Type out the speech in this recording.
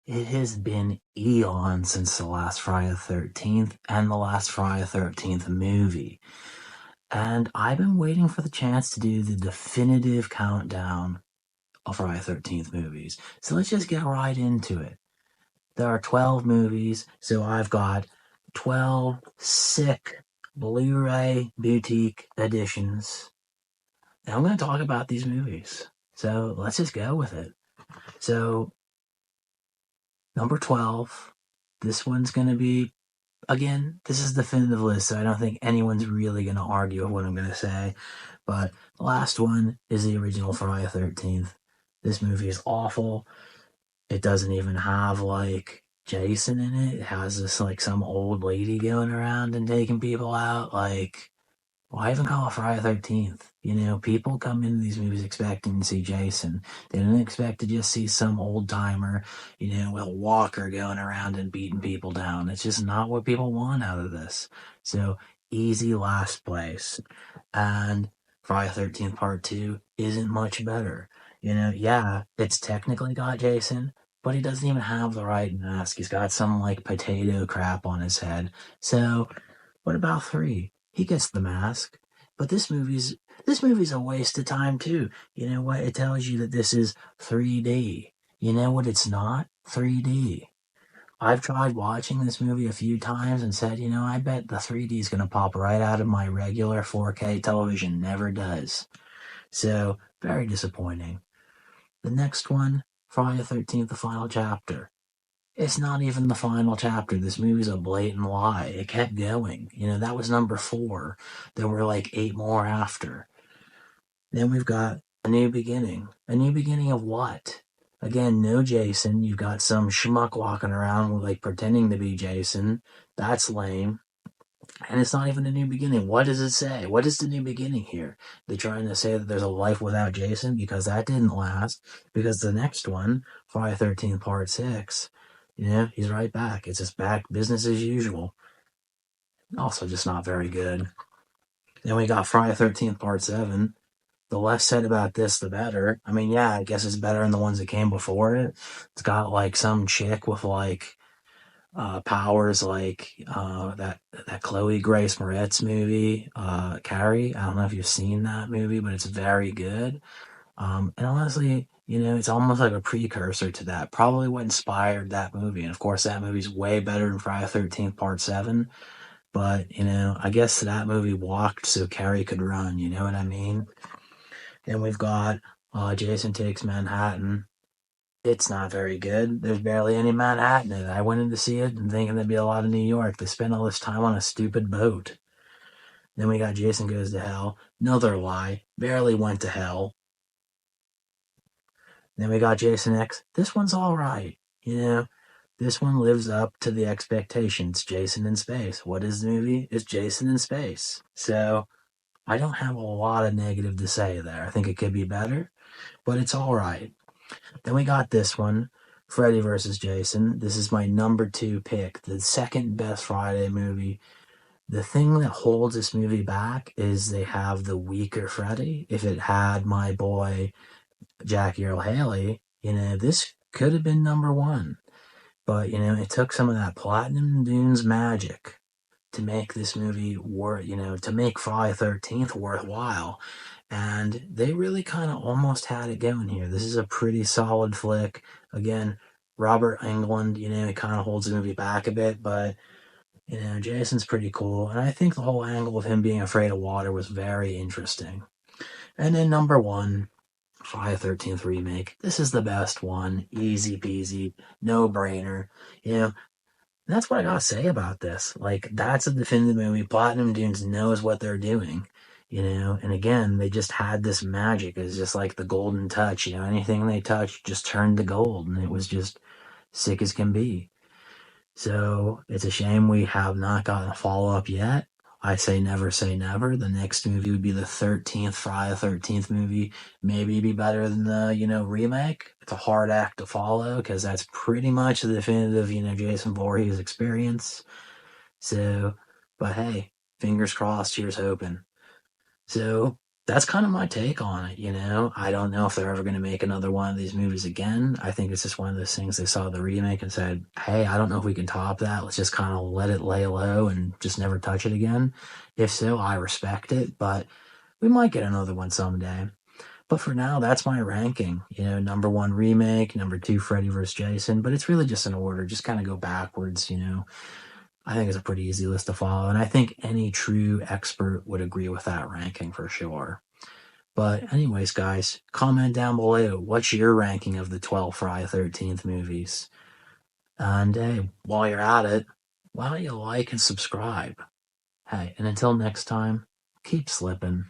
It has been eons since the last Friday the 13th and the last Friday the 13th movie. And I've been waiting for the chance to do the definitive countdown of Friday the 13th movies. So let's just get right into it. There are 12 movies, so I've got 12 sick Blu-ray boutique editions. And I'm going to talk about these movies. So let's just go with it. So, number 12, this one's going to be, again, this is the definitive list, so I don't think anyone's really going to argue with what I'm going to say. But the last one is the original Friday the 13th. This movie is awful. It doesn't even have, like, Jason in it. It has this, like, some old lady going around and taking people out. Like, why even call it Friday the 13th? You know, people come into these movies expecting to see Jason. They didn't expect to just see some old timer, with a walker going around and beating people down. It's just not what people want out of this. So, easy last place. And Friday the 13th Part 2 isn't much better. Yeah, it's technically got Jason, but he doesn't even have the right mask. He's got some, like, potato crap on his head. So, what about 3? He gets the mask, but this movie's a waste of time too. You know what? It tells you that this is 3D. You know what it's not? 3D. I've tried watching this movie a few times and said, I bet the 3D is going to pop right out of my regular 4K television. Never does. So, very disappointing. The next one, Friday the 13th, the final chapter. It's not even the final chapter. This movie's a blatant lie. It kept going. That was number 4. There were like 8 more after. Then we've got A New Beginning. A New Beginning of what? Again, no Jason. You've got some schmuck walking around like pretending to be Jason. That's lame. And it's not even a new beginning. What does it say? What is the new beginning here? They're trying to say that there's a life without Jason because that didn't last. Because the next one, Friday 13th Part 6, he's right back. It's just back business as usual. Also just not very good. Then we got Friday 13th Part 7. The less said about this, the better. I mean, yeah, I guess it's better than the ones that came before it. It's got like some chick with like powers like that Chloe Grace Moretz movie, Carrie. I don't know if you've seen that movie, but it's very good. And honestly, it's almost like a precursor to that. Probably what inspired that movie. And of course, that movie's way better than Friday the 13th Part 7. But, I guess that movie walked so Carrie could run. You know what I mean? Then we've got Jason Takes Manhattan. It's not very good. There's barely any Manhattan in it. I went in to see it and thinking there'd be a lot of New York. They spent all this time on a stupid boat. Then we got Jason Goes to Hell. Another lie. Barely went to hell. Then we got Jason X. This one's alright. This one lives up to the expectations. Jason in space. What is the movie? It's Jason in space. So, I don't have a lot of negative to say there. I think it could be better, but it's alright. Then we got this one, Freddy vs. Jason. This is my number 2 pick, the second best Friday movie. The thing that holds this movie back is they have the weaker Freddy. If it had my boy Jackie Earle Haley, this could have been number 1. But, it took some of that Platinum Dunes magic to make this movie to make Friday the 13th worthwhile. And they really kind of almost had it going here. This is a pretty solid flick. Again, Robert Englund, he kind of holds the movie back a bit, but, Jason's pretty cool. And I think the whole angle of him being afraid of water was very interesting. And then number 1, Friday the 13th Remake. This is the best one. Easy peasy. No brainer. That's what I gotta say about this. Like, that's a definitive movie. Platinum Dunes knows what they're doing, and again, they just had this magic. It's just like the golden touch, anything they touched just turned to gold, and it was just sick as can be. So, it's a shame we have not gotten a follow-up yet. I say never. The next movie would be the 13th Friday the 13th movie. Maybe be better than the, remake. It's a hard act to follow because that's pretty much the definitive, Jason Voorhees experience. So, but hey, fingers crossed, here's hoping. So, that's kind of my take on it, I don't know if they're ever going to make another one of these movies again. I think it's just one of those things they saw the remake and said, hey, I don't know if we can top that. Let's just kind of let it lay low and just never touch it again. If so, I respect it, but we might get another one someday. But for now, that's my ranking. Number one remake, number two Freddy vs. Jason, but it's really just an order. Just kind of go backwards. I think it's a pretty easy list to follow, and I think any true expert would agree with that ranking for sure. But anyways, guys, comment down below. What's your ranking of the 12 Friday 13th movies? And hey, while you're at it, why don't you like and subscribe? Hey, and until next time, keep slipping.